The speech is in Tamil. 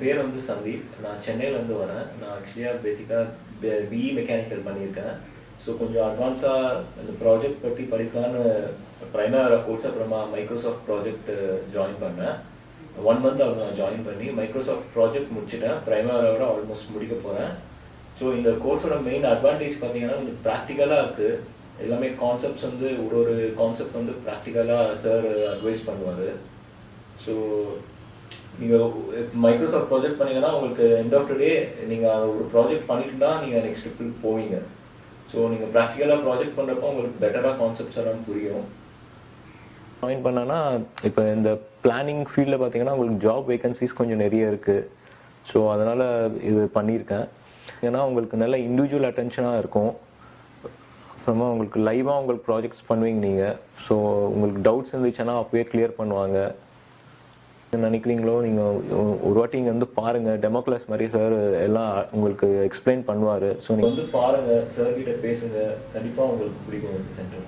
பேர் வந்து சந்தீப். நான் சென்னையிலேருந்து வரேன். நான் ஆக்சுவலியாக பேசிக்காக பிஇ மெக்கானிக்கல் பண்ணியிருக்கேன். ஸோ கொஞ்சம் அட்வான்ஸாக இந்த ப்ராஜெக்ட் பற்றி படிக்கலான்னு பிரைமேரா கோர்ஸ் அப்புறமா மைக்ரோசாஃப்ட் ப்ராஜெக்ட் ஜாயின் பண்ணேன். 1 மந்த் அவங்க நான் ஜாயின் பண்ணி மைக்ரோசாஃப்ட் ப்ராஜெக்ட் முடிச்சுட்டேன். பிரைமேராவோட ஆல்மோஸ்ட் முடிக்க போகிறேன். ஸோ இந்த கோர்ஸோட மெயின் அட்வான்டேஜ் பார்த்தீங்கன்னா கொஞ்சம் ப்ராக்டிக்கலாக இருக்குது. எல்லாமே கான்செப்ட்ஸ் வந்து ஒரு கான்செப்ட் வந்து ப்ராக்டிக்கலாக சார் அட்வைஸ் பண்ணுவார். ஸோ நீங்கள் மைக்ரோசாஃப்ட் ப்ராஜெக்ட் பண்ணிங்கன்னா உங்களுக்கு எண்ட் ஆஃப் த டே நீங்கள் ஒரு ப்ராஜெக்ட் பண்ணிட்டுனா நீங்கள் நெக்ஸ்ட் ஸ்டெப்புக்கு போவீங்க. ஸோ நீங்கள் ப்ராக்டிக்கலாக ப்ராஜெக்ட் பண்ணுறப்போ உங்களுக்கு பெட்டராக கான்செப்ட்ஸ் எல்லாம் புரியும். ஜாயின் பண்ணனா இப்போ இந்த பிளானிங் ஃபீல்டில் பார்த்தீங்கன்னா உங்களுக்கு ஜாப் வேகன்சிஸ் கொஞ்சம் நிறைய இருக்குது. ஸோ அதனால் இது பண்ணியிருக்கேன். ஏன்னா உங்களுக்கு நல்ல இண்டிவிஜுவல் அட்டென்ஷனாக இருக்கும். அப்புறமா உங்களுக்கு லைவாக உங்களுக்கு ப்ராஜெக்ட்ஸ் பண்ணுவீங்க நீங்கள். ஸோ உங்களுக்கு டவுட்ஸ் இருந்துச்சுன்னா அப்பவே கிளியர் பண்ணுவாங்க. நினைக்கிறீங்களோ நீங்கள் ஒரு வாட்டி இங்கே வந்து பாருங்கள். டெமோ கிளாஸ் மாதிரி சார் எல்லாம் உங்களுக்கு எக்ஸ்பிளைன் பண்ணுவார். ஸோ நீங்கள் வந்து பாருங்கள், சார் கிட்ட பேசுங்க. கண்டிப்பாக உங்களுக்கு பிடிக்கும் இந்த சென்டர்.